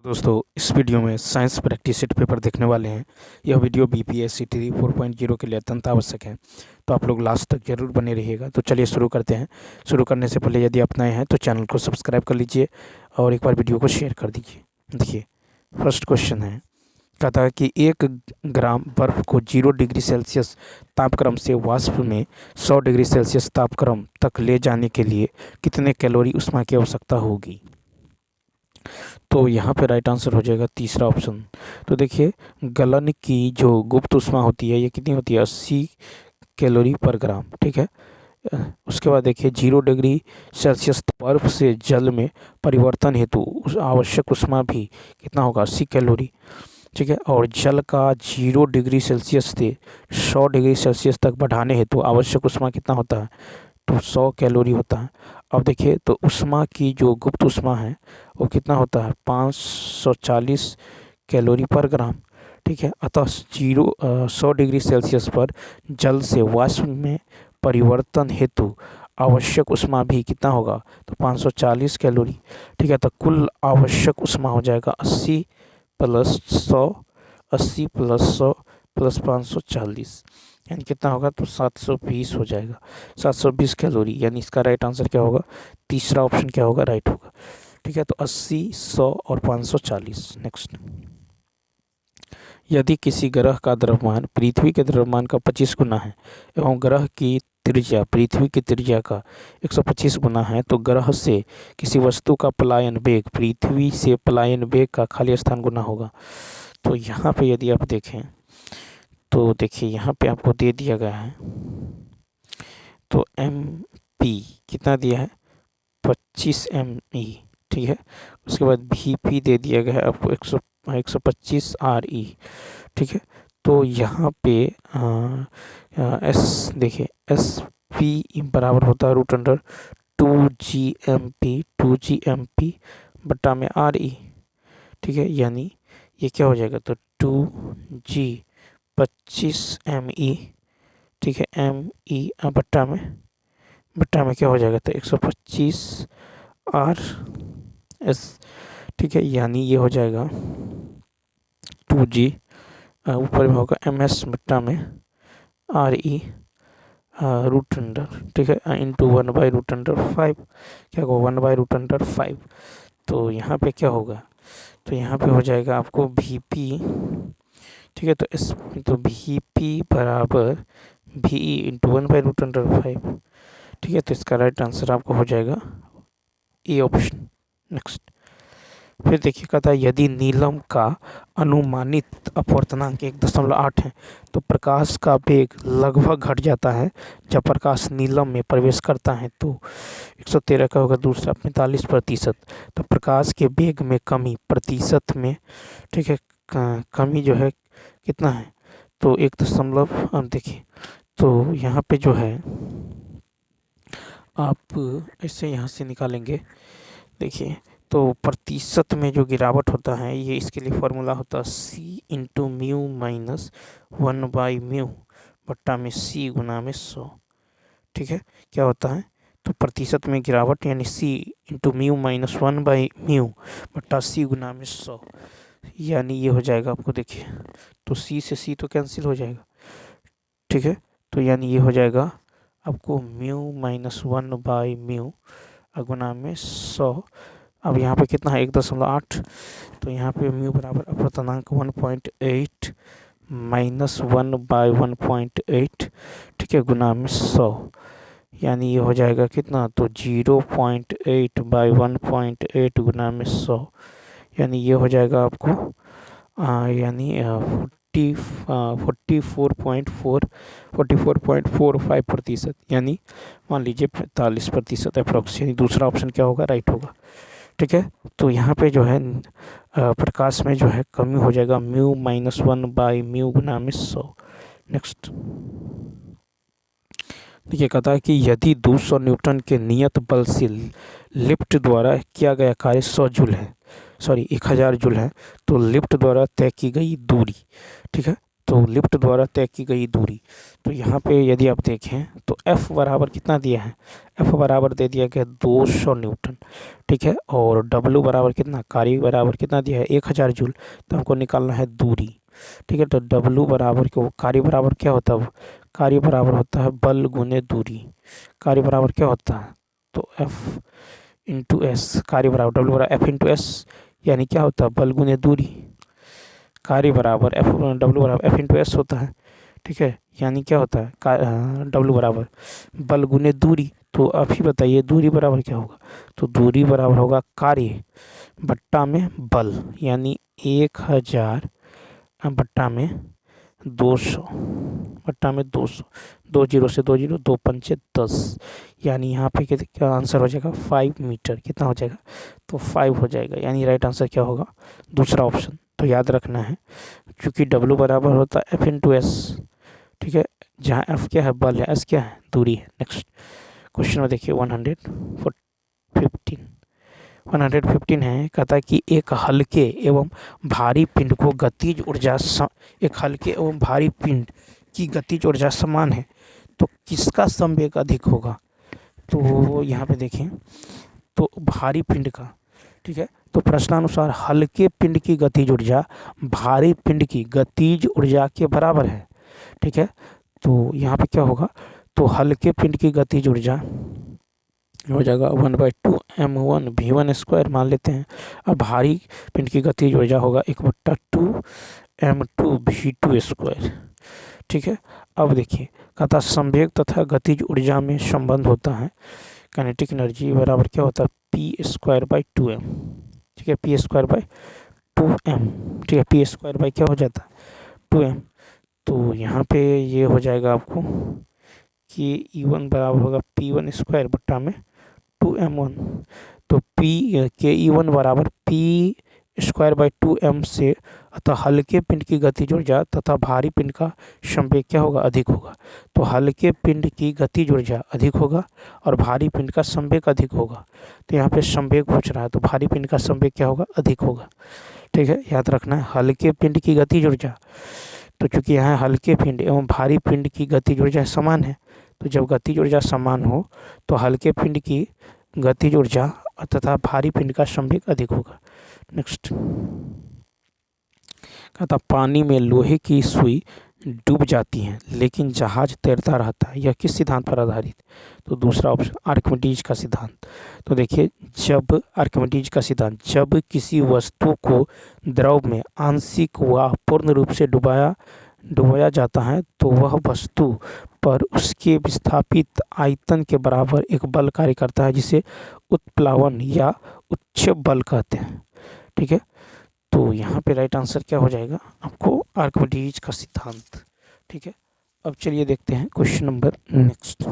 दोस्तों इस वीडियो में साइंस प्रैक्टिस सेट पेपर देखने वाले हैं। यह वीडियो बीपीएससी 4.0 के लिए अत्यंत आवश्यक है, तो आप लोग लास्ट तक जरूर बने रहिएगा। तो चलिए शुरू करते हैं। शुरू करने से पहले यदि आप नए हैं तो चैनल को सब्सक्राइब कर लीजिए और एक बार वीडियो को शेयर कर दीजिए। देखिए फर्स्ट क्वेश्चन है, कहता है कि 1 ग्राम बर्फ को 0 डिग्री सेल्सियस तापक्रम से वाष्प में 100 डिग्री सेल्सियस तापक्रम तक ले जाने के लिए कितने कैलोरी ऊष्मा की आवश्यकता होगी। तो यहाँ पे राइट आंसर हो जाएगा तीसरा ऑप्शन। तो देखिए गलन की जो गुप्त ऊष्मा होती है ये कितनी होती है, 80 कैलोरी पर ग्राम। ठीक है। उसके बाद देखिए 0 डिग्री सेल्सियस बर्फ से जल में परिवर्तन हेतु आवश्यक ऊष्मा भी कितना होगा, 80 कैलोरी। ठीक है। और जल का 0 डिग्री सेल्सियस से 100 डिग्री सेल्सियस तक बढ़ाने हेतु आवश्यक ऊष्मा कितना होता है, तो 100 कैलोरी होता है। अब देखिए तो ऊष्मा की जो गुप्त ऊष्मा है वो कितना होता है, 540 कैलोरी पर ग्राम। ठीक है। अतः 100 डिग्री सेल्सियस पर जल से वाष्प में परिवर्तन हेतु आवश्यक ऊष्मा भी कितना होगा, तो 540 कैलोरी। ठीक है। तो कुल आवश्यक ऊष्मा हो जाएगा 80 प्लस 100, 80 प्लस 100 प्लस 540, यानी कितना होगा, तो 720 हो जाएगा, 720 कैलोरी। यानी इसका राइट आंसर क्या होगा, तीसरा ऑप्शन क्या होगा, राइट होगा। ठीक है। तो 80, 100 और 540। नेक्स्ट, यदि किसी ग्रह का द्रव्यमान पृथ्वी के द्रव्यमान का 25 गुना है एवं ग्रह की त्रिज्या पृथ्वी की त्रिज्या का 125 गुना है, तो ग्रह से किसी वस्तु का पलायन वेग पृथ्वी से पलायन वेग का खाली स्थान गुना होगा। तो यहाँ पे यदि आप देखें तो देखिए यहाँ पे आपको दे दिया गया है, तो एम पी कितना दिया है, 25 ME। ठीक है। उसके बाद भी पी दे दिया गया है आपको 125 RE। ठीक है। तो यहाँ पे एस देखिए एस पी बराबर होता है √2 GMP बट्टा में RE। ठीक है। यानी ये क्या हो जाएगा, तो 2G 25 ME। ठीक है। ME बट्टा में क्या हो जाएगा, तो 125 RS। ठीक है। यानी ये हो जाएगा 2G ऊपर में होगा MS बट्टा में RE √. ठीक है। इंटू 1/√5 क्या होगा, 1/√5। तो यहाँ पे क्या होगा, तो यहाँ पे हो जाएगा आपको VP। ठीक है। तो VP बराबर VE इंटू 1/√5। ठीक है। तो इसका राइट आंसर आपको हो जाएगा ए ऑप्शन। नेक्स्ट, फिर देखिए कहता है यदि नीलम का अनुमानित अपवर्तनांक 1.8 है तो प्रकाश का वेग लगभग घट जाता है जब प्रकाश नीलम में प्रवेश करता है, तो 113 का होगा, दूसरा 45%। तो प्रकाश के वेग में कमी प्रतिशत में, ठीक है, कमी जो है कितना है, तो 1 अब देखिए तो यहाँ पे जो है आप ऐसे यहाँ से निकालेंगे। देखिए तो प्रतिशत में जो गिरावट होता है ये इसके लिए फॉर्मूला होता है C इंटू म्यू माइनस 1/μ बट्टा में C गुना में 100। ठीक है। क्या होता है, तो प्रतिशत में गिरावट यानी C इंटू म्यू माइनस 1/μ बट्टा C गुना में 100। यानी ये हो जाएगा आपको, देखिए तो C से C तो कैंसिल हो जाएगा। ठीक है। तो यानी ये हो जाएगा आपको म्यू माइनस 1/μ गुना में 100। अब यहाँ पे कितना है, 1.8। तो यहाँ पे म्यू बराबर अपवर्तनांक 1.8 माइनस 1/1.8। ठीक है, गुना में 100। यानी ये हो जाएगा कितना, तो 0.8/1.8 गुना में 100। यानी ये हो जाएगा आपको यानी 44.45%। यानी मान लीजिए 45% अप्रोक्स। यानी दूसरा ऑप्शन क्या होगा, राइट होगा। ठीक है। तो यहाँ पे जो है प्रकाश में जो है कमी हो जाएगा म्यू माइनस 1/μ गुना में 100। नेक्स्ट देखिए कहता है कि यदि 200 न्यूटन के नियत बल से लिफ्ट द्वारा किया गया कार्य 100 जूल है, 1000 जूल है, तो लिफ्ट द्वारा तय की गई दूरी, ठीक है, तो लिफ्ट द्वारा तय की गई दूरी। तो यहाँ पे यदि आप देखें तो F बराबर कितना दिया है, F बराबर दे दिया गया 200 न्यूटन, ठीक है। और W बराबर कितना, कार्य बराबर कितना दिया है 1000 जूल। तो हमको निकालना है दूरी, ठीक है। तो W बराबर क्यों, कार्य बराबर क्या होता है, कार्य बराबर होता है बल गुने दूरी। कार्य बराबर क्या होता है, तो F इंटू एस, कार्य बराबर W बराबर F इंटू एस, यानी क्या होता है बल गुने दूरी। कार्य बराबर W बराबर F इंटू एस होता है, ठीक है। यानी क्या होता है W बराबर बल गुने दूरी। तो आप ही बताइए दूरी बराबर क्या होगा, तो दूरी बराबर होगा कार्य बट्टा में बल, यानी 1000 बट्टा में 200, बट्टा में 200, 20 से 20, 2×5 10, यानी यहाँ पे क्या आंसर हो जाएगा 5 मीटर। कितना हो जाएगा, तो 5 हो जाएगा, यानी राइट आंसर क्या होगा, दूसरा ऑप्शन। तो याद रखना है क्योंकि W बराबर होता है F इंटू एस, ठीक है। जहाँ F क्या है बल है, S क्या है दूरी है। नेक्स्ट क्वेश्चन में देखिए 115 है, कहता है कि एक हल्के एवं भारी पिंड को गतिज ऊर्जा एक हल्के एवं भारी पिंड की गतिज ऊर्जा समान है तो किसका संवेग अधिक होगा। तो यहाँ पे देखें तो भारी पिंड का, ठीक है। तो प्रश्नानुसार हल्के पिंड की गतिज ऊर्जा भारी पिंड की गतिज ऊर्जा के बराबर है, ठीक है। तो यहाँ पे क्या होगा, तो हल्के पिंड की गतिज ऊर्जा हो जाएगा 1/2 m1 v1 स्क्वायर मान लेते हैं। अब भारी पिंड की गतिज ऊर्जा होगा 1/2 m2 v2 स्क्वायर, ठीक है। अब देखिए कहता संवेग तथा गतिज ऊर्जा में संबंध होता है, काइनेटिक एनर्जी बराबर क्या होता है p²/2m, ठीक है, p²/2m, ठीक है। p² बाई क्या हो जाता है 2m। तो यहाँ पे ये हो जाएगा आपको कि E1 बराबर होगा p1² बट्टा में 2m1। तो के E1 बराबर p²/2m से, अतः हल्के पिंड की गतिज ऊर्जा तथा भारी पिंड का संवेग क्या होगा अधिक होगा। तो हल्के पिंड की गतिज ऊर्जा अधिक होगा और भारी पिंड का संवेग अधिक होगा। तो यहाँ पे संवेग पूछ रहा है तो भारी पिंड का संवेग क्या होगा अधिक होगा, ठीक है। याद रखना है हल्के पिंड की गतिज ऊर्जा, तो चूंकि यहाँ हल्के पिंड एवं भारी पिंड की गतिज ऊर्जा समान है, तो जब गतिज ऊर्जा समान हो तो हल्के पिंड की गतिज ऊर्जा तथा भारी पिंड का संवेग अधिक होगा। नेक्स्ट कहता पानी में लोहे की सुई डूब जाती है लेकिन जहाज तैरता रहता है, यह किस सिद्धांत पर आधारित। तो दूसरा ऑप्शन आर्किमिडीज का सिद्धांत। तो देखिए जब आर्किमिडीज का सिद्धांत, जब किसी वस्तु को द्रव में आंशिक व पूर्ण रूप से डुबाया जाता है तो वह वस्तु पर उसके विस्थापित आयतन के बराबर एक बल कार्य करता है जिसे उत्प्लावन या उच्च बल कहते हैं, ठीक है। तो यहाँ पे राइट आंसर क्या हो जाएगा आपको आर्किमिडीज का सिद्धांत, ठीक है। अब चलिए देखते हैं क्वेश्चन नंबर नेक्स्ट।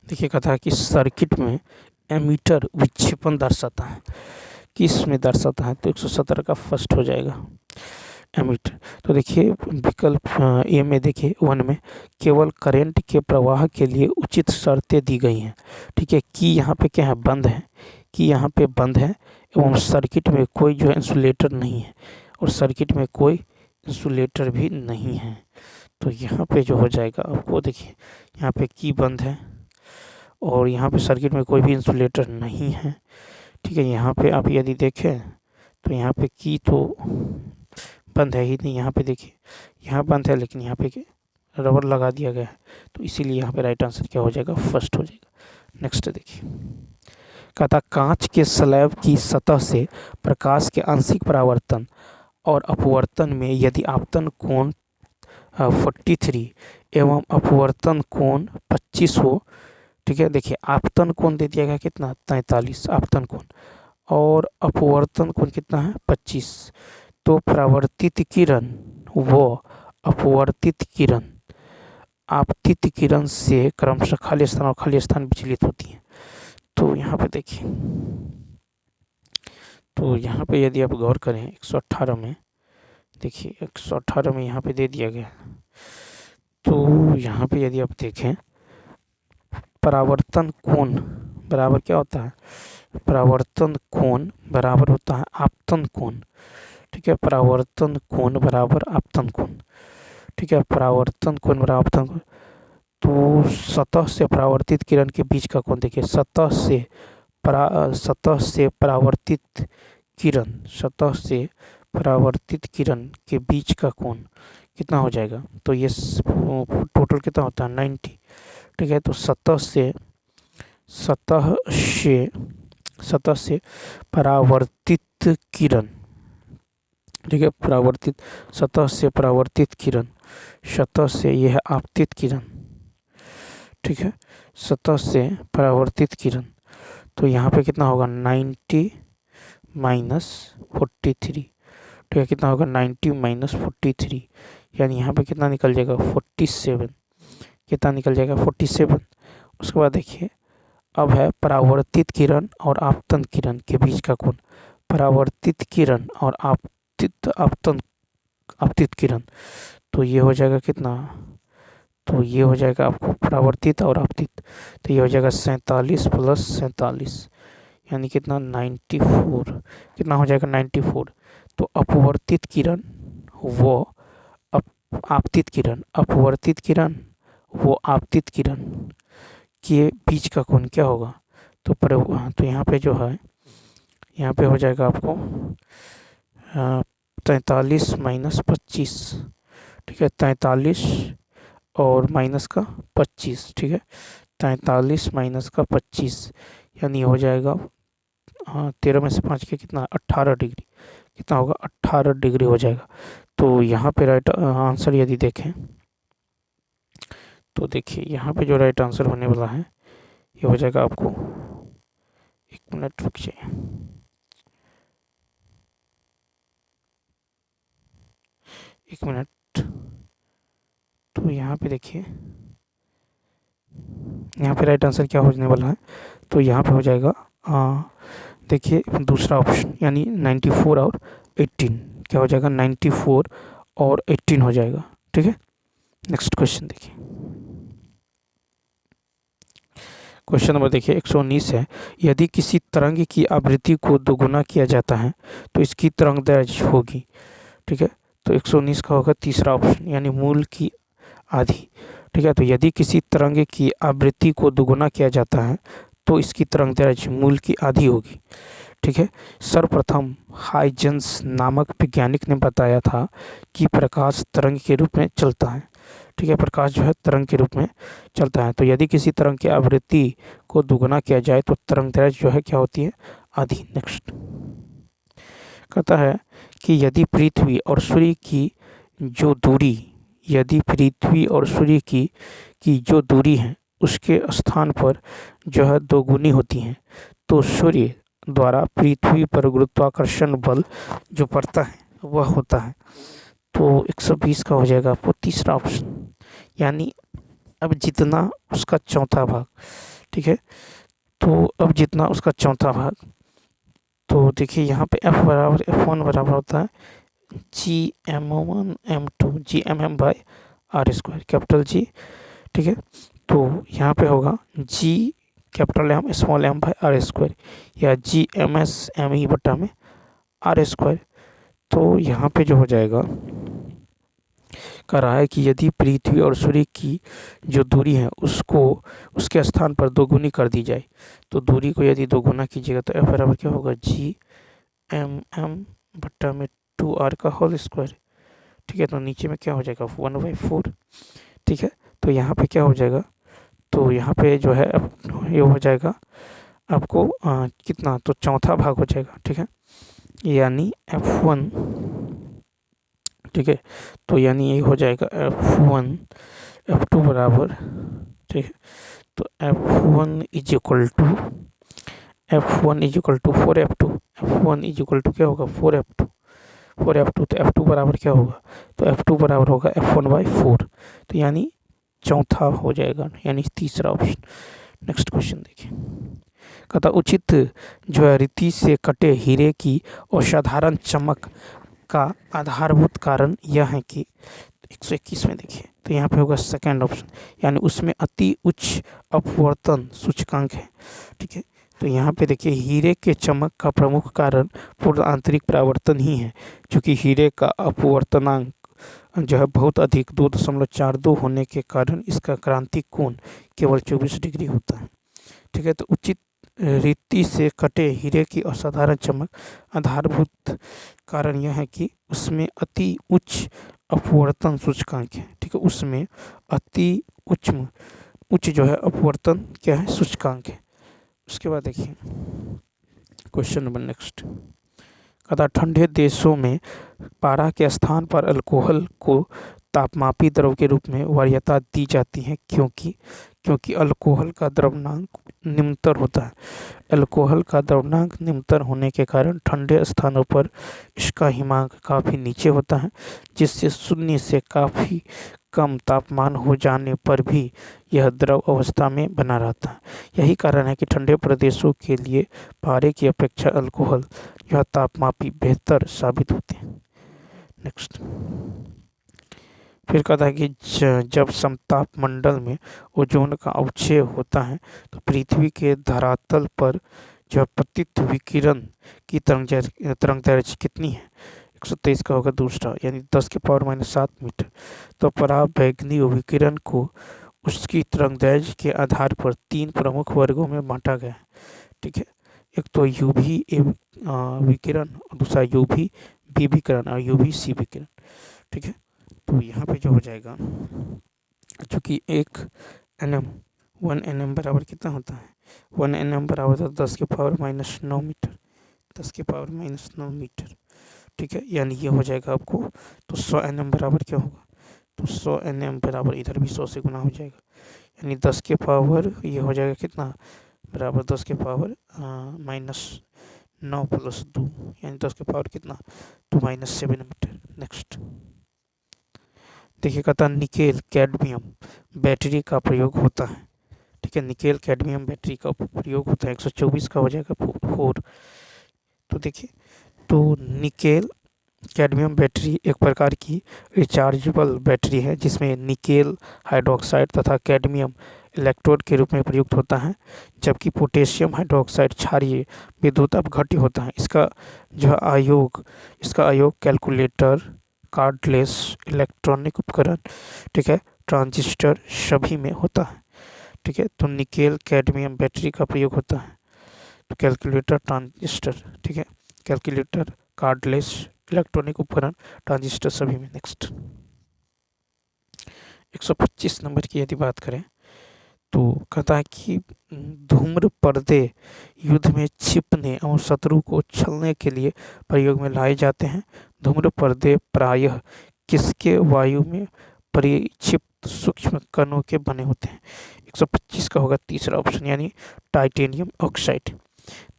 देखिए कहता है कि सर्किट में एमीटर विक्षेपण दर्शाता है, किस में दर्शाता है, तो 117 का फर्स्ट हो जाएगा एमीटर। तो देखिए विकल्प ए में देखिए 1 में केवल करंट के प्रवाह के लिए उचित शर्तें दी गई हैं, ठीक है। कि यहाँ पे क्या है बंद है, कि यहाँ पे बंद है एवं सर्किट में कोई जो है इंसुलेटर नहीं है और सर्किट में कोई इंसुलेटर भी नहीं है। तो यहाँ पे जो हो जाएगा आपको देखिए यहाँ पे की बंद है और यहाँ पे सर्किट में कोई भी इंसुलेटर नहीं है, ठीक है। यहाँ पे आप यदि देखें तो यहाँ पे की तो बंद है ही नहीं, यहाँ पे देखिए यहाँ बंद है लेकिन यहाँ पे रबर लगा दिया गया है, तो इसीलिए यहाँ पे राइट आंसर क्या हो जाएगा फर्स्ट हो जाएगा। नेक्स्ट देखिए कहता कांच के स्लैब की सतह से प्रकाश के आंशिक परावर्तन और अपवर्तन में यदि आपतन कोण 43 एवं अपवर्तन कोण 25 हो, ठीक है। देखिए आपतन कोण दे दिया गया कितना 43 आपतन कोण और अपवर्तन कोण कितना है 25। तो परावर्तित किरण व अपवर्तित किरण आपतित किरण से क्रमशः खाली स्थान और खाली स्थान विचलित होती है। तो यहाँ पे देखिए, तो यहाँ पे यदि आप गौर करें 118 में, देखिए 118 में यहाँ पे दे दिया गया। तो यहाँ पे यदि आप देखें परावर्तन कोण बराबर क्या होता है, परावर्तन कोण बराबर होता है आपतन कोण, ठीक है, परावर्तन कोण बराबर आपतन कोण। ठीक है, परावर्तन कोण बराबर आपतन कोण। तो सतह से परावर्तित किरण के बीच का कोण देखिए, सतह से परावर्तित किरण, सतह से परावर्तित किरण के बीच का कोण कितना हो जाएगा, तो ये टोटल कितना होता है 90। ठीक है, तो सतह से परावर्तित किरण, ठीक है, सतह से परावर्तित किरण, सतह से यह आपतित किरण, ठीक है, सतह से परावर्तित किरण, तो यहाँ पे कितना होगा 90 माइनस 43। ठीक है, कितना होगा 90 माइनस 43, यानी यहाँ पे कितना निकल जाएगा 47। कितना निकल जाएगा 47। उसके बाद देखिए अब है परावर्तित किरण और आपतन किरण के बीच का कोण। परावर्तित किरण और आपतित किरण, तो ये हो जाएगा कितना, तो ये हो जाएगा आपको परावर्तित और आपतित, तो ये हो जाएगा 47 प्लस 47, यानी कितना 94। कितना हो जाएगा 94। तो अपवर्तित किरण व आपतित किरण, अपवर्तित किरण वो आपतित किरण के बीच का कोण क्या होगा, तो यहाँ पे जो है, यहाँ पे हो जाएगा आपको 43 माइनस 25। ठीक है, 43 और माइनस का 25। ठीक है, 43 माइनस का 25, यानी हो जाएगा 13 में से 5 के कितना 18 डिग्री। कितना होगा 18 डिग्री हो जाएगा। तो यहाँ पे राइट आंसर यदि देखें तो देखिए यहाँ पे जो राइट आंसर होने वाला है ये हो जाएगा आपको, एक मिनट रुक जाइए, एक मिनट। तो यहाँ पे देखिए यहाँ पे राइट आंसर क्या होने वाला है, तो यहाँ पे हो जाएगा देखिए दूसरा ऑप्शन, यानी 94 और 18। क्या हो जाएगा 94 और 18 हो जाएगा। ठीक है, नेक्स्ट क्वेश्चन देखिए, क्वेश्चन नंबर देखिए 119 है, यदि किसी तरंग की आवृत्ति को दोगुना किया जाता है तो इसकी तरंग दैर्ध्य होगी। ठीक है, तो 119 का होगा तीसरा ऑप्शन, यानी मूल की आधी। ठीक है, तो यदि किसी तरंग की आवृत्ति को दोगुना किया जाता है तो इसकी तरंग दैर्ध्य मूल की आधी होगी। ठीक है, सर्वप्रथम हाइजेंस नामक वैज्ञानिक ने बताया था कि प्रकाश तरंग के रूप में चलता है। ठीक है, प्रकाश जो है तरंग के रूप में चलता है। तो यदि किसी तरंग की आवृत्ति को दोगुना किया जाए तो तरंग दैर्ध्य जो है क्या होती है, आधी। नेक्स्ट कहता है कि यदि पृथ्वी और सूर्य की जो दूरी, यदि पृथ्वी और सूर्य की जो दूरी है उसके स्थान पर जो है दोगुनी होती है तो सूर्य द्वारा पृथ्वी पर गुरुत्वाकर्षण बल जो पड़ता है वह होता है। तो 120 का हो जाएगा आपको तीसरा ऑप्शन, यानी अब जितना उसका चौथा भाग। ठीक है, तो अब जितना उसका चौथा भाग, तो देखिए यहाँ पे F बराबर F1 बराबर होता है GM1M2 GMM/R², कैपिटल जी। ठीक है, तो यहाँ पे होगा G capital M small m/R², या GMS/ME/R²। तो यहाँ पे जो हो जाएगा कह रहा है कि यदि पृथ्वी और सूर्य की जो दूरी है उसको उसके स्थान पर दोगुनी कर दी जाए, तो दूरी को यदि दोगुना कीजिएगा तो F बराबर क्या होगा GMM/2R²। ठीक है, तो नीचे में क्या हो जाएगा 1/4। ठीक है, तो यहाँ पे क्या हो जाएगा, तो यहाँ पे जो है अब ये हो जाएगा आपको कितना, तो चौथा भाग हो जाएगा। ठीक है, यानी F1। ठीक है, तो यानी ये हो जाएगा F1 F2 बराबर। ठीक है, तो F1 is equal to 4F2। F1 is equal to क्या होगा 4F2। तो F2 बराबर क्या होगा, तो F2 बराबर होगा F1/4। तो यानी चौथा हो जाएगा, यानी तीसरा ऑप्शन। नेक्स्ट क्वेश्चन देखिए, कहता उचित जो है रीति से कटे हीरे की असाधारण चमक का आधारभूत कारण यह है कि 121 में देखिए, तो यहाँ पे होगा सेकंड ऑप्शन, यानी उसमें अति उच्च अपवर्तन सूचकांक है। ठीक है, तो यहाँ पे देखिए हीरे के चमक का प्रमुख कारण पूर्ण आंतरिक परावर्तन ही है, क्योंकि हीरे का अपवर्तनांक जो है बहुत अधिक 2.42 होने के कारण इसका क्रांतिक कोण केवल 24 डिग्री होता है। ठीक है, तो उचित रीति से कटे हीरे की असाधारण चमक आधारभूत कारण यह है कि उसमें अति उच्च अपवर्तन सूचकांक है। ठीक है, उसमें अति उच्च जो है अपवर्तन क्या है, सूचकांक है। उसके बाद देखिए क्वेश्चन नंबर नेक्स्ट, कहता ठंडे देशों में पारा के स्थान पर अल्कोहल को तापमापी द्रव के रूप में वरीयता दी जाती है, क्योंकि अल्कोहल का द्रव्यमाप निम्नतर होता है। अल्कोहल का द्रव्यमाप निम्नतर होने के कारण ठंडे स्थानों पर इसका हिमांक काफ़ी नीचे होता है, जिससे शून्य से काफ़ी कम तापमान हो जाने पर भी यह द्रव अवस्था में बना रहता है। यही कारण है कि ठंडे प्रदेशों के लिए पारे की अपेक्षा अल्कोहल यह तापमापी बेहतर साबित होते हैं। नेक्स्ट, फिर कहता है कि जब समताप मंडल में ओजोन का अवक्षय होता है तो पृथ्वी के धरातल पर जो पतित विकिरण की तरंगदैर्घ्य कितनी है? 123 का होगा दूसरा, यानी 10⁻⁷ मीटर। तो पराबैंगनी विकिरण को उसकी तरंगदैर्घ्य के आधार पर 3 प्रमुख वर्गों में बांटा गया है। ठीक है, एक तो यूवी विकिरण, दूसरा यूवी बी विकिरण और यूवी सी विकिरण। ठीक है, तो यहाँ पे जो हो जाएगा, चूँकि 1 nm बराबर कितना होता है, 1 nm बराबर 10⁻⁹ मीटर, 10⁻⁹ मीटर। ठीक है, यानी ये हो जाएगा आपको, तो 100 nm बराबर क्या होगा, तो 100 nm बराबर इधर भी 100 से गुना हो जाएगा, यानी 10 के पावर ये हो जाएगा कितना, बराबर 10⁻⁻⁹ प्लस 2, यानी 10 के पावर कितना, तो -7 मीटर। नेक्स्ट देखिए, कहता निकेल कैडमियम बैटरी का प्रयोग होता है। ठीक है, निकेल कैडमियम बैटरी का प्रयोग होता है, 124 का हो जाएगा 4। तो देखिए, तो निकेल कैडमियम बैटरी एक प्रकार की रिचार्जेबल बैटरी है जिसमें निकेल हाइड्रोक्साइड तथा कैडमियम इलेक्ट्रोड के रूप में प्रयुक्त होता है, जबकि पोटेशियम हाइड्रोक्साइड क्षारीय विद्युत अपघट्य होता है। इसका आयोग कैलकुलेटर, कार्डलेस इलेक्ट्रॉनिक उपकरण, ठीक है, ट्रांजिस्टर सभी में होता है। ठीक है, तो निकेल कैडमियम बैटरी का प्रयोग होता है, तो कैलकुलेटर, ट्रांजिस्टर, ठीक है, कैलकुलेटर, कार्डलेस इलेक्ट्रॉनिक उपकरण, ट्रांजिस्टर सभी में। नेक्स्ट 125 नंबर की यदि बात करें तो कहता है कि धूम्र पर्दे युद्ध में छिपने और शत्रु को छलने के लिए प्रयोग में लाए जाते हैं। धूम्र पर्दे प्रायः किसके वायु में परिक्षिप्त सूक्ष्म कणों के बने होते हैं? 125 का होगा तीसरा ऑप्शन, यानी टाइटेनियम ऑक्साइड।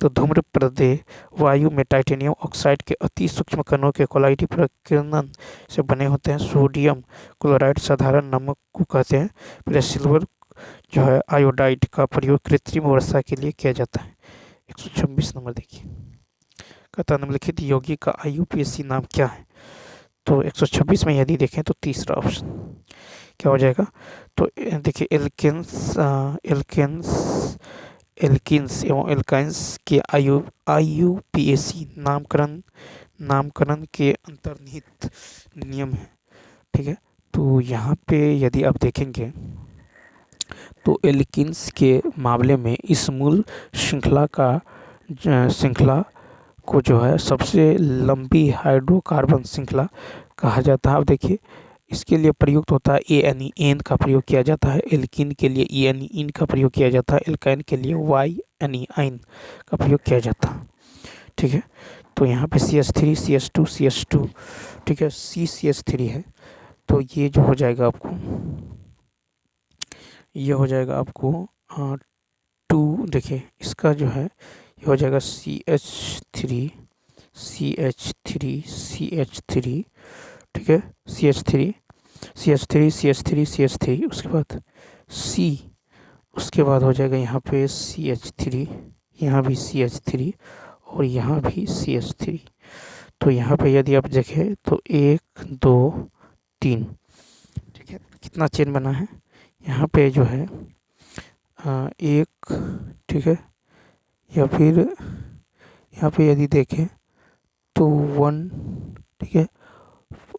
तो धूम्र पर्दे वायु में टाइटेनियम ऑक्साइड के अति सूक्ष्म कणों के कोलाइडी प्रकीर्णन से बने होते हैं। सोडियम क्लोराइड साधारण नमक को कहते हैं। फिर सिल्वर जो है आयोडाइड का प्रयोग कृत्रिम वर्षा के लिए किया जाता है। 126 नंबर देखिए, कहता निम्नलिखित यौगिक का IUPAC नाम क्या है? तो 126 में यदि देखें तो तीसरा ऑप्शन क्या हो जाएगा, तो देखिए एल्किन्स एवं एल्काइंस के IUPAC नामकरण के अंतर्निहित नियम है। ठीक है, तो यहाँ पे यदि आप देखेंगे तो एल्किन्स के मामले में इस मूल श्रृंखला को जो है सबसे लंबी हाइड्रोकार्बन श्रृंखला कहा जाता है। अब देखिए, इसके लिए प्रयुक्त होता है एन का प्रयोग किया जाता है, एल्किन के लिए इन का प्रयोग किया जाता है, एल्काइन के लिए आइन का प्रयोग किया जाता है। ठीक है, तो यहाँ पे CH3 CH2 ठीक है, CCH3 है, तो ये जो हो जाएगा आपको, ये हो जाएगा आपको 2, देखिए इसका जो है ये हो जाएगा CH3 ठीक है, CH3 उसके बाद उसके बाद हो जाएगा यहाँ पे CH3, यहाँ भी CH3 और यहाँ भी CH3। तो यहाँ पे यदि आप देखें तो 1 2 3, ठीक है, कितना चेन बना है यहाँ पे जो है 1, ठीक है, या फिर यहाँ पे यदि देखें तो 1, ठीक है,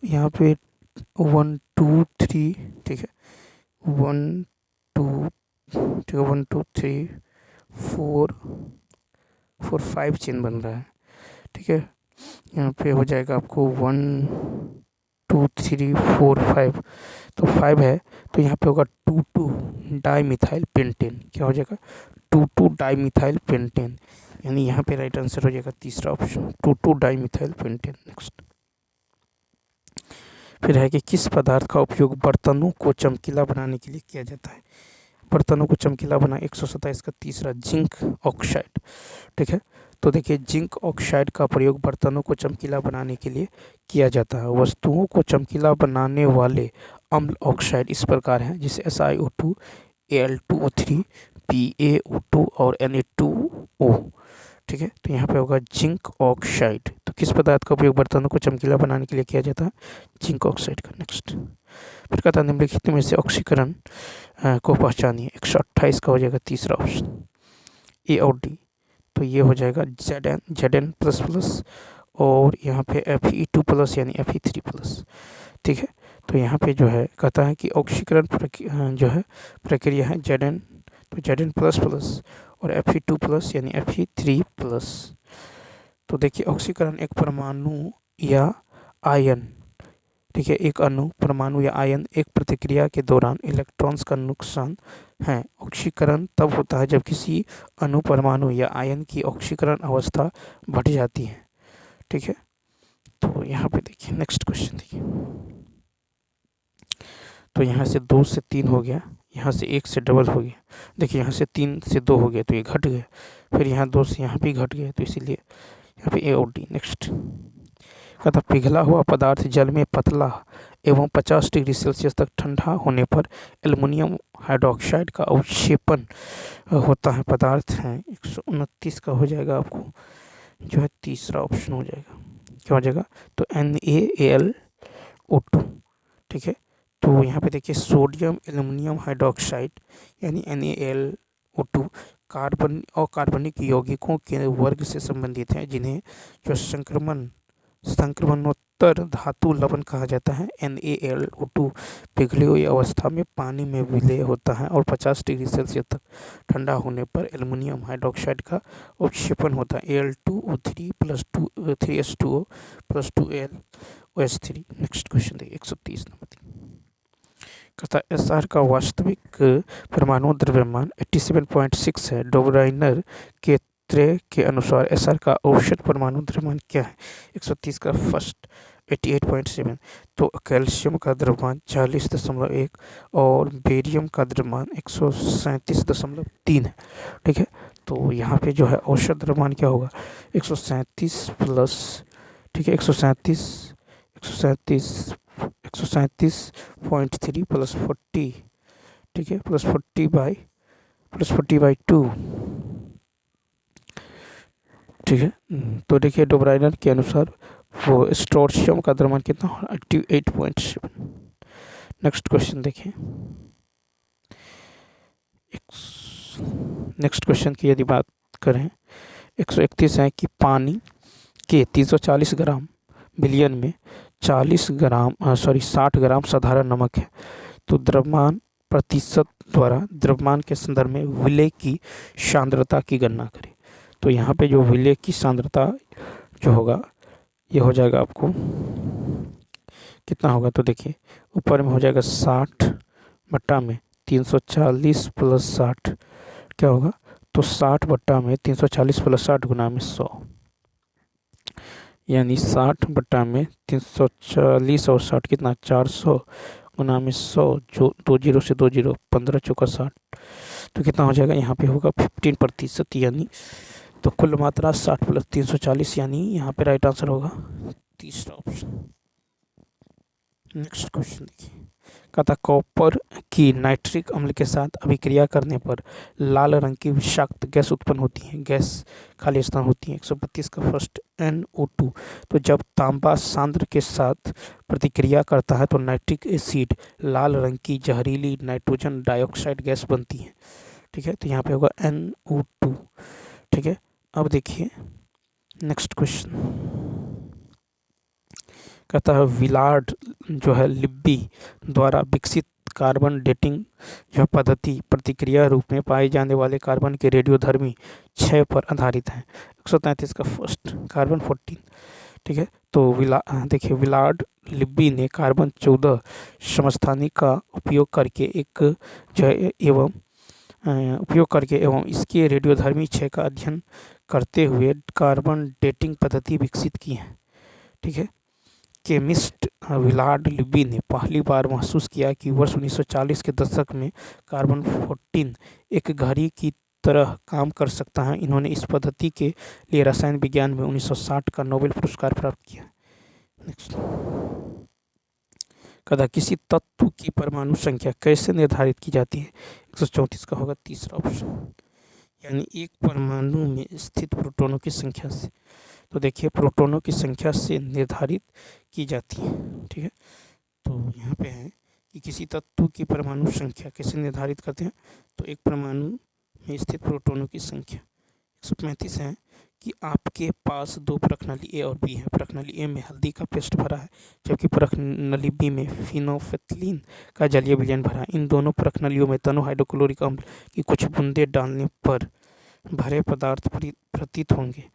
यहाँ पे 1 2 3, ठीक है, 1 2, ठीक है, 1 2 3 4 4 5 चेन बन रहा है, ठीक है। यहाँ पे हो जाएगा आपको 1 2 3 4 5, तो 5 है, तो यहाँ पे होगा 2 2 डाई मिथाइल पेंटेन। क्या हो जाएगा? 2 2 डाई मिथाइल पेंटेन, यानी यहाँ पे राइट आंसर हो जाएगा तीसरा option 2 2 di methyl pentane. Next फिर है कि किस पदार्थ का उपयोग बर्तनों को चमकीला बनाने के लिए किया जाता है? बर्तनों को चमकीला बना 127 का तीसरा जिंक ऑक्साइड, ठीक है। तो देखिए जिंक ऑक्साइड का प्रयोग बर्तनों को चमकीला बनाने के लिए किया जाता है। वस्तुओं को चमकीला बनाने वाले अम्ल ऑक्साइड इस प्रकार हैं, जैसे SiO2, Al2O3, PaO2 और Na2O, ठीक है। तो यहाँ पे होगा जिंक ऑक्साइड। तो किस पदार्थ का उपयोग बर्तनों को चमकीला बनाने के लिए किया जाता है? जिंक ऑक्साइड का। नेक्स्ट फिर कहता है निम्नलिखित में से ऑक्सीकरण को पहचानिए। 128 का हो जाएगा तीसरा ऑप्शन ए और डी। तो ये हो जाएगा Zn प्लस प्लस और यहाँ पे Fe2 प्लस यानी Fe3 प्लस, ठीक है। तो यहाँ पे जो है कहता है कि ऑक्सीकरण जो है प्रक्रिया है Zn, तो Zn प्लस प्लस और Fe2 प्लस यानी Fe3 प्लस। तो देखिए ऑक्सीकरण एक परमाणु या आयन, ठीक है, एक अणु, परमाणु या आयन एक प्रतिक्रिया के दौरान इलेक्ट्रॉन्स का नुकसान है। ऑक्सीकरण तब होता है जब किसी अणु, परमाणु या आयन की ऑक्सीकरण अवस्था बढ़ जाती है, ठीक है। तो यहाँ पे देखिए नेक्स्ट क्वेश्चन देखिए, तो यहाँ से 2 से 3 हो गया, यहाँ से 1 से डबल हो गया, देखिए यहाँ से 3 से 2 हो गया तो ये घट गया, फिर यहाँ 2 से यहाँ भी घट गया, तो इसीलिए यहाँ पे ए और डी। नेक्स्ट कहता पिघला हुआ पदार्थ जल में पतला एवं 50 डिग्री सेल्सियस तक ठंडा होने पर एल्युमिनियम हाइड्रोक्साइड का अवक्षेपण होता है। पदार्थ है 129 का हो जाएगा आपको जो है तीसरा ऑप्शन हो जाएगा। क्या हो जाएगा? तो NaAlO2, ठीक है। तो यहाँ पे देखिए सोडियम एल्युमिनियम हाइड्रोक्साइड यानी NaAlO2 कार्बन और कार्बनिक यौगिकों के वर्ग से संबंधित हैं, जिन्हें जो संक्रमणोत्तर धातु लवण कहा जाता है। NaAlO2 पिघली हुई अवस्था में पानी में विलय होता है और 50 डिग्री सेल्सियस तक ठंडा होने पर एल्युमिनियम हाइड्रोक्साइड का अवक्षेपण होता है Al2O3 plus 3H2O plus 2LOH3। Next question देखिए 130 नंबर कहता है SR का वास्तविक परमाणु द्रव्यमान 87.6 है। डोब्राइनर के त्रय के अनुसार SR का औसत परमाणु द्रव्यमान क्या है? 130 का फर्स्ट 88.7। तो कैल्शियम का द्रव्यमान 40.1 और बेरियम का द्रव्यमान 137.3 है, ठीक है। तो यहाँ पे जो है औसत द्रव्यमान क्या होगा? 137 प्लस, ठीक है, 137.3 प्लस 40, ठीक है, प्लस 40/2, ठीक है। तो देखिए डोब्राइनर के अनुसार वो स्ट्रोंशियम का द्रव्यमान कितना? 88.7। नेक्स्ट क्वेश्चन देखिए, नेक्स्ट क्वेश्चन की यदि बात करें 131 है कि पानी के 340 ग्राम बिलियन में 60 ग्राम साधारण नमक है। तो द्रव्यमान प्रतिशत द्वारा द्रव्यमान के संदर्भ में विलय की सांद्रता की गणना करें। तो यहाँ पे जो विलय की सांद्रता जो होगा ये हो जाएगा आपको कितना होगा? तो देखिए ऊपर में हो जाएगा 60 बट्टा में 340 प्लस 60 क्या होगा? तो 60 बट्टा में 340 प्लस 60 गुना में 100, यानी 60 बट्टा में 340 और 60 कितना? 400 गुना में 100, जो 2 जीरो से 2 जीरो 15 चौका 60, तो कितना हो जाएगा? यहाँ पे होगा 15%, यानी तो कुल मात्रा 60 प्लस 340, यानी यहाँ पे राइट आंसर होगा तीसरा ऑप्शन। नेक्स्ट क्वेश्चन देखिए, कहता कॉपर की नाइट्रिक अम्ल के साथ अभिक्रिया करने पर लाल रंग की विषाक्त गैस उत्पन्न होती है। गैस खाली स्थान होती है। 132 का फर्स्ट NO2। तो जब तांबा सांद्र के साथ प्रतिक्रिया करता है तो नाइट्रिक एसिड लाल रंग की जहरीली नाइट्रोजन डाइऑक्साइड गैस बनती है, ठीक है। तो यहाँ पे होगा NO2, ठीक है, अब देखिए नेक्स्ट क्वेश्चन कहता है विलार्ड जो है लिब्बी द्वारा विकसित कार्बन डेटिंग जो पद्धति प्रतिक्रिया रूप में पाए जाने वाले कार्बन के रेडियोधर्मी क्षय पर आधारित है। 133 का फर्स्ट कार्बन 14, ठीक है। तो देखिए विलार्ड लिब्बी ने कार्बन 14 समस्थानिक का उपयोग करके एवं इसके रेडियोधर्मी क्षय का अध्ययन करते हुए कार्बन डेटिंग पद्धति विकसित की है, ठीक है। केमिस्ट विलार्ड लिब्बी ने पहली बार महसूस किया कि वर्ष 1940 के दशक में कार्बन 14 एक घड़ी की तरह काम कर सकता है। इन्होंने इस पद्धति के लिए रसायन विज्ञान में 1960 का नोबेल पुरस्कार प्राप्त किया। नेक्स्ट कदा किसी तत्व की परमाणु संख्या कैसे निर्धारित की जाती है? 134 का होगा तीसरा ऑप्शन, यानी एक परमाणु में स्थित प्रोटॉनों की संख्या से। तो देखिए प्रोटॉनों की संख्या से निर्धारित की जाती है, ठीक है। तो यहाँ पे है कि किसी तत्व की परमाणु संख्या कैसे निर्धारित करते हैं, तो एक परमाणु में स्थित प्रोटॉनों की संख्या। 135 है कि आपके पास दो प्रखनली ए और बी है। प्रखनली ए में हल्दी का पेस्ट भरा है, जबकि प्रखनली बी में फिनोल्फथलीन का जलीय विलयन भरा है। इन दोनों प्रखनलियों में तनु हाइड्रोक्लोरिक अम्ल की कुछ बूंदे डालने पर भरे पदार्थ प्रतीत होंगे।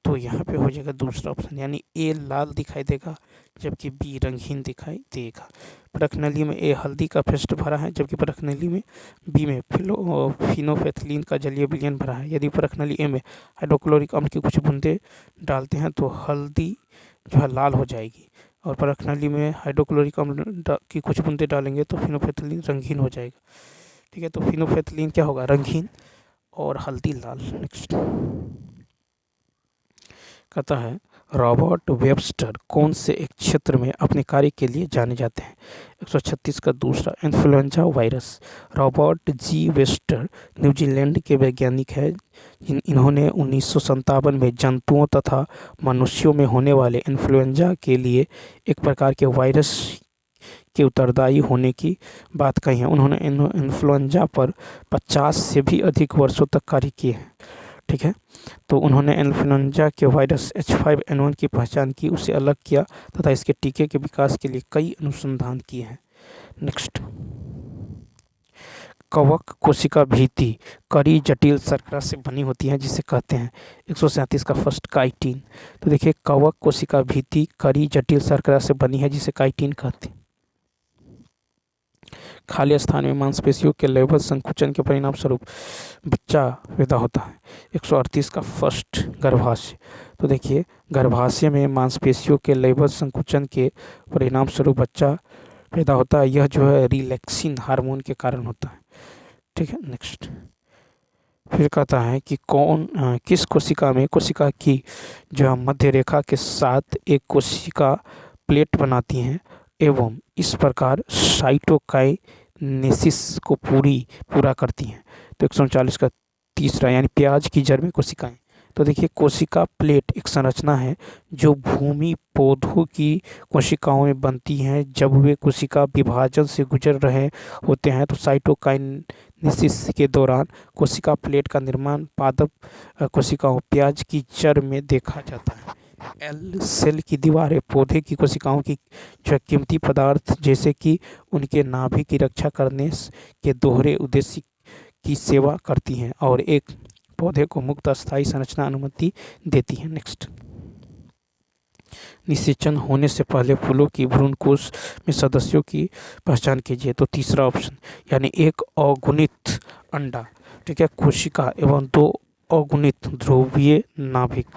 तो यहाँ पे हो जाएगा दूसरा ऑप्शन, यानी ए लाल दिखाई देगा जबकि बी रंगीन दिखाई देगा। प्रखनली में ए हल्दी का पेस्ट भरा है, जबकि प्रखनली में बी में फिनोल्फथलीन का जलीय विलयन भरा है। यदि प्रखनली ए में हाइड्रोक्लोरिक अम्ल की कुछ बूंदे डालते हैं तो हल्दी जो है लाल हो जाएगी, और प्रखनली में हाइड्रोक्लोरिक अम्ल की कुछ बूंदे डालेंगे तो फिनोल्फथलीन रंगीन हो जाएगा, ठीक है। तो फिनोल्फथलीन क्या होगा, रंगीन, और हल्दी लाल। नेक्स्ट कहता है रॉबर्ट वेबस्टर कौन से एक क्षेत्र में अपने कार्य के लिए जाने जाते हैं? 136 का दूसरा इन्फ्लुएंजा वायरस। रॉबर्ट जी वेबस्टर न्यूजीलैंड के वैज्ञानिक हैं। इन्होंने 1957 में जंतुओं तथा मनुष्यों में होने वाले इन्फ्लुएंजा के लिए एक प्रकार के वायरस के उत्तरदायी होने की बात कही है। उन्होंने इन्फ्लुएंजा पर 50 से भी अधिक वर्षों तक कार्य किए हैं, ठीक है। तो उन्होंने इन्फ्लुएंजा के वायरस H5N1 की पहचान की, उसे अलग किया तथा इसके टीके के विकास के लिए कई अनुसंधान किए हैं। नेक्स्ट कवक कोशिका भित्ति कड़ी जटिल शर्करा से बनी होती है, जिसे कहते हैं। 137 का फर्स्ट काइटिन। तो देखिए कवक कोशिका भित्ति कड़ी जटिल शर्करा से बनी है, जिसे काइटिन कहते हैं। खाली स्थान में मांसपेशियों के लयबद्ध संकुचन के परिणाम स्वरूप बच्चा पैदा होता है। 138 का फर्स्ट गर्भाशय। तो देखिए गर्भाशय में मांसपेशियों के लयबद्ध संकुचन के परिणाम स्वरूप बच्चा पैदा होता है। यह जो है रिलैक्सिन हार्मोन के कारण होता है, ठीक है। नेक्स्ट फिर कहता है कि किस कोशिका की जो मध्य रेखा के साथ एक कोशिका प्लेट बनाती हैं एवं इस प्रकार साइटोकाइनेसिस को पूरा करती हैं। तो 139 का तीसरा, यानी प्याज की जड़ में कोशिकाएं। तो देखिए कोशिका प्लेट एक संरचना है जो भूमि पौधों की कोशिकाओं में बनती हैं। जब वे कोशिका विभाजन से गुजर रहे होते हैं तो साइटोकाइनेसिस के दौरान कोशिका प्लेट का निर्माण पादप कोशिकाओं प्याज की जड़ में देखा जाता है। एल सेल की दीवारें पौधे की कोशिकाओं की जो कीमती पदार्थ जैसे कि उनके नाभि की रक्षा करने के दोहरे उद्देश्य की सेवा करती हैं और एक पौधे को मुक्त अस्थायी संरचना अनुमति देती है। नेक्स्ट निषेचन होने से पहले फूलों की भ्रूणकोश में सदस्यों की पहचान कीजिए। तो तीसरा ऑप्शन, यानी एक अगुणित अंडा, ठीक है, कोशिका एवं दो अगुणित ध्रुवीय नाभिक।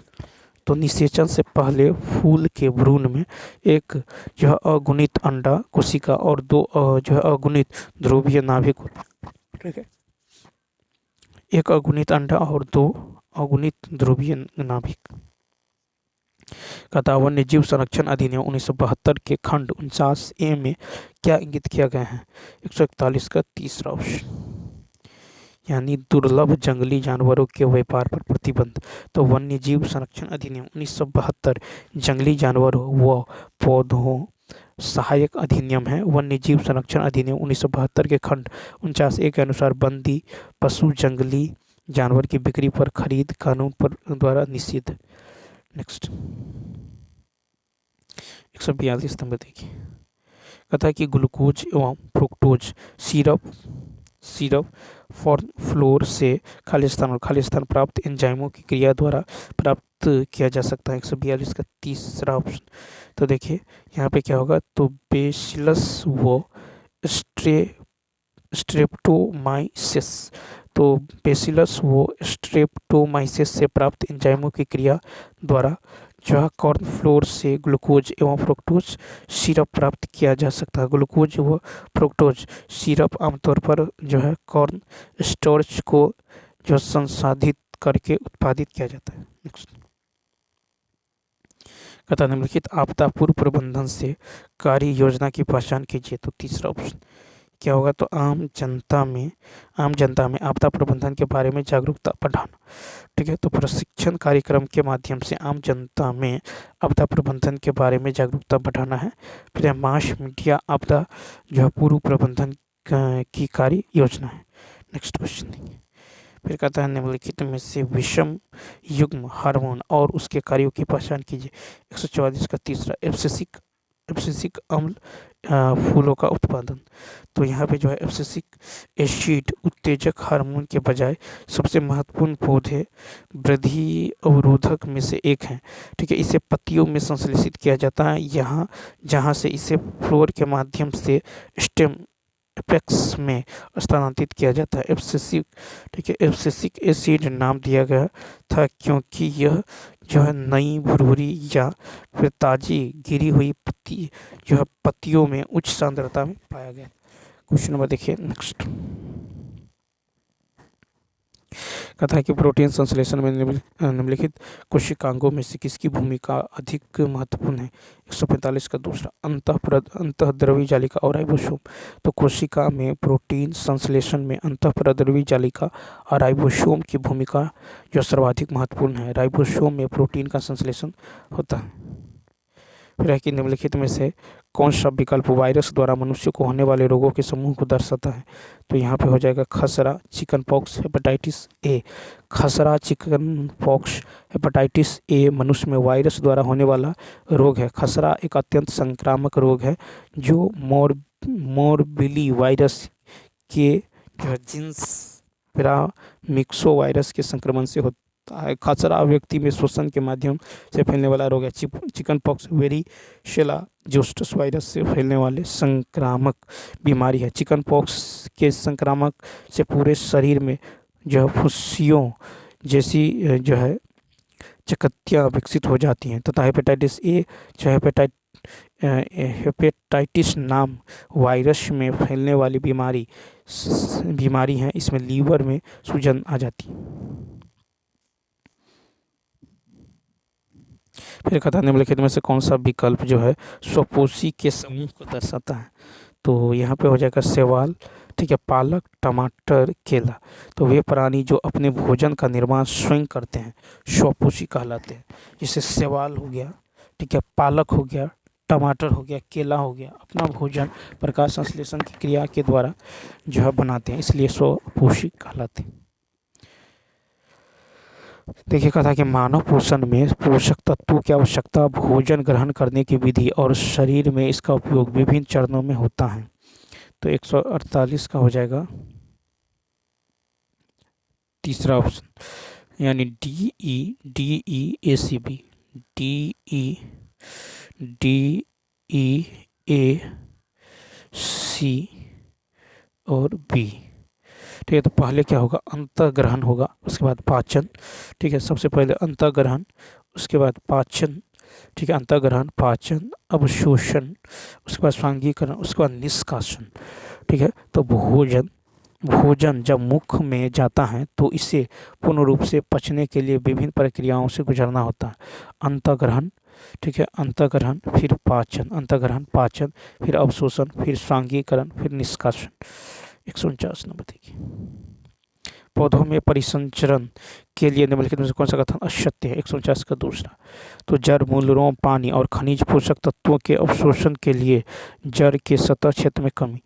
तो निषेचन से पहले फूल के भ्रूण में एक जो है अगुणित अंडा कोशिका और दो जो है अगुणित ध्रुवीय नाभिक होते हैं, ठीक है। एक अगुणित अंडा और दो अगुणित ध्रुवीय नाभिक। वन्य जीव संरक्षण अधिनियम 1972 के खंड 49A में क्या इंगित किया गया है? 141 का तीसरा ऑप्शन, यानी दुर्लभ जंगली जानवरों के व्यापार पर प्रतिबंध। तो वन्य जीव संरक्षण अधिनियम 1972 जंगली जानवरों व पौधों सहायक अधिनियम है। वन्य जीव संरक्षण अधिनियम 1972 के खंड 49A के अनुसार बंदी पशु जंगली जानवर की बिक्री पर खरीद कानून पर द्वारा निषिद्ध। नेक्स्ट 142 नंबर देखिए, कहता है कि ग्लूकोज एवं फ्रुक्टोज सिरप फ्लोर से खालिस्तान और खालिस्तान प्राप्त एंजाइमों की क्रिया द्वारा प्राप्त किया जा सकता है। 142 का तीसरा ऑप्शन। तो देखिए यहाँ पे क्या होगा, तो बेसिलस व स्ट्रेप्टोमाइसिस, तो बेसिलस व स्ट्रेप्टोमाइसिस से प्राप्त एंजाइमों की क्रिया द्वारा जो है कॉर्न फ्लोर से ग्लूकोज एवं फ्रुक्टोज सिरप प्राप्त किया जा सकता है। ग्लूकोज व फ्रुक्टोज सिरप आमतौर पर जो है कॉर्न स्टार्च को जो संसाधित करके उत्पादित किया जाता है। नेक्स्ट कहता है निम्नलिखित आपदा पूर्व प्रबंधन से कार्य योजना की पहचान कीजिए। तो तीसरा ऑप्शन क्या होगा, तो आम जनता में आपदा प्रबंधन के बारे में जागरूकता बढ़ाना। ठीक है, तो प्रशिक्षण कार्यक्रम के माध्यम से आम जनता में आपदा प्रबंधन के बारे में जागरूकता बढ़ाना है। फिर मास मीडिया आपदा जो है पूर्व प्रबंधन की कार्य योजना है। नेक्स्ट क्वेश्चन देखिए, फिर कहता है निम्नलिखित में से विषम युग्म हार्मोन और उसके कार्यों की पहचान कीजिए। 144 का तीसरा एब्सिसिक अम्ल फूलों का उत्पादन। तो यहाँ पे जो है एब्सिसिक एसिड उत्तेजक हार्मोन के बजाय सबसे महत्वपूर्ण पौधे वृद्धि अवरोधक में से एक है। ठीक है, इसे पत्तियों में संश्लेषित किया जाता है, यहाँ जहाँ से इसे फ्लोर के माध्यम से स्टेम एपेक्स में स्थानांतरित किया जाता है। एब्सिसिक, ठीक है, एब्सिसिक एसिड नाम दिया गया था क्योंकि यह जो है नई भुरभुरी या फिर ताजी गिरी हुई पत्ती जो है पत्तियों में उच्च सांद्रता में पाया गया। क्वेश्चन नंबर देखिए नेक्स्ट, कहता है कि प्रोटीन संश्लेषण में निम्नलिखित कोशिकांगों में से किसकी भूमिका अधिक महत्वपूर्ण है। 145 का दूसरा अंतःद्रवी जालिका और राइबोसोम। तो कोशिका में प्रोटीन संश्लेषण में अंतःद्रवी जालिका और राइबोसोम की भूमिका जो सर्वाधिक महत्वपूर्ण है। राइबोसोम में प्रोटीन का संश्लेषण होता है। फिर है कि निम्नलिखित में से कौन सा विकल्प वायरस द्वारा मनुष्य को होने वाले रोगों के समूह को दर्शाता है। तो यहाँ पे हो जाएगा खसरा, चिकन पॉक्स, हेपेटाइटिस ए। खसरा, चिकन पॉक्स, हेपेटाइटिस ए मनुष्य में वायरस द्वारा होने वाला रोग है। खसरा एक अत्यंत संक्रामक रोग है जो मोरबिली वायरस के जो जीन्स पैरामिक्सो वायरस के संक्रमण से होता है। खसरा व्यक्ति में श्वसन के माध्यम से फैलने वाला रोग है। चिकन पॉक्स वेरिशेला जोस्टस वायरस से फैलने वाले संक्रामक बीमारी है। चिकन पॉक्स के संक्रामक से पूरे शरीर में जो है फुस्सियों जैसी जो है चकत्तियाँ विकसित हो जाती हैं तथा हेपेटाइटिस ए जो हेपेटाइटिस नाम वायरस में फैलने वाली बीमारी है। इसमें लीवर में सूजन आ जाती है। फिर कहता निम्नलिखित में से कौन सा विकल्प जो है स्वपोषी के समूह को दर्शाता है। तो यहाँ पे हो जाएगा शैवाल, ठीक है, पालक, टमाटर, केला। तो वे प्राणी जो अपने भोजन का निर्माण स्वयं करते हैं स्वपोषी कहलाते हैं। जैसे शैवाल हो गया, ठीक है, पालक हो गया, टमाटर हो गया, केला हो गया, अपना भोजन प्रकाश संश्लेषण की क्रिया के द्वारा जो है बनाते हैं, इसलिए स्वपोषी कहलाते हैं। देखिए कहा था कि मानव पोषण में पोषक तत्वों की आवश्यकता, भोजन ग्रहण करने की विधि और शरीर में इसका उपयोग विभिन्न चरणों में होता है। तो 148 का हो जाएगा तीसरा ऑप्शन, यानी DEACB, DEAC और B। ठीक है, तो पहले क्या होगा, अंतःग्रहण होगा, उसके बाद पाचन। ठीक है, सबसे पहले अंतःग्रहण, उसके बाद पाचन। ठीक है, अंतःग्रहण, पाचन, अवशोषण, उसके बाद स्वांगीकरण, उसके बाद निष्कासन। ठीक है, तो भोजन जब मुख में जाता है तो इसे पूर्ण रूप से पचने के लिए विभिन्न प्रक्रियाओं से गुजरना होता है। अंतःग्रहण, ठीक है, अंतःग्रहण, फिर पाचन, अंतःग्रहण, पाचन, फिर अवशोषण, फिर स्वांगीकरण, फिर निष्कासन। 149 नंबर देखिए, पौधों में परिसंचरण के लिए निम्नलिखित में से कौन सा कथन असत्य है। 149 का दूसरा, तो जड़, मूल, रोम, पानी और खनिज पोषक तत्वों के अवशोषण के लिए जड़ के सतह क्षेत्र में कमी।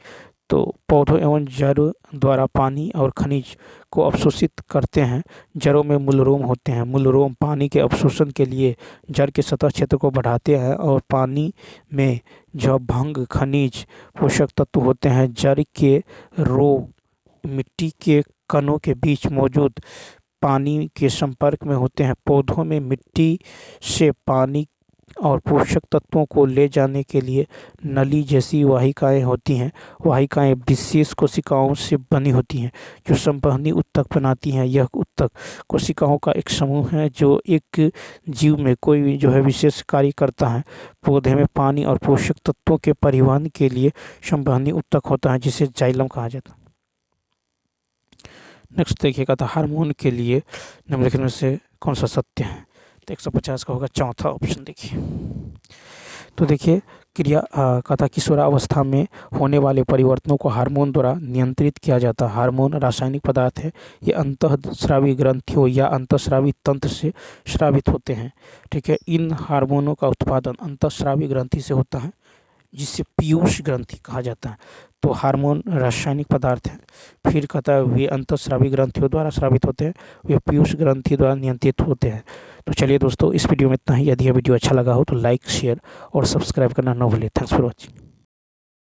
तो पौधों एवं जड़ द्वारा पानी और खनिज को अवशोषित करते हैं। जड़ों में मूलरोम होते हैं। मूलरोम पानी के अवशोषण के लिए जड़ के सतह क्षेत्र को बढ़ाते हैं और पानी में जो भंग खनिज पोषक तत्व होते हैं जड़ के रो मिट्टी के कणों के बीच मौजूद पानी के संपर्क में होते हैं। पौधों में मिट्टी से पानी और पोषक तत्वों को ले जाने के लिए नली जैसी वाहिकाएं होती हैं। वाहिकाएं विशेष कोशिकाओं से बनी होती हैं जो संवहनी ऊतक बनाती हैं। यह ऊतक कोशिकाओं का एक समूह है जो एक जीव में कोई भी जो है विशेष कार्य करता है। पौधे में पानी और पोषक तत्वों के परिवहन के लिए संवहनी ऊतक होता है जिसे जाइलम कहा जाता है। नेक्स्ट देखिएगा तो हार्मोन के लिए निम्नलिखित में से कौन सा सत्य है। तो 150 का होगा चौथा ऑप्शन। देखिए तो देखिए क्रिया कथा किशोरावस्था में होने वाले परिवर्तनों को हार्मोन द्वारा नियंत्रित किया जाता है। हार्मोन रासायनिक पदार्थ है। ये अंतःस्रावी ग्रंथियों या अंतःस्रावी तंत्र से स्रावित होते हैं। ठीक है, इन हार्मोनों का उत्पादन अंतःस्रावी ग्रंथि से होता है जिसे पीयूष ग्रंथि कहा जाता है। तो हार्मोन रासायनिक पदार्थ है। फिर कहता है वे अंतःस्रावी ग्रंथियों द्वारा स्रावित होते हैं। वे पीयूष ग्रंथि द्वारा नियंत्रित होते हैं। तो चलिए दोस्तों, इस वीडियो में इतना ही। यदि यह वीडियो अच्छा लगा हो तो लाइक शेयर और सब्सक्राइब करना न भूलें। Thanks for watching.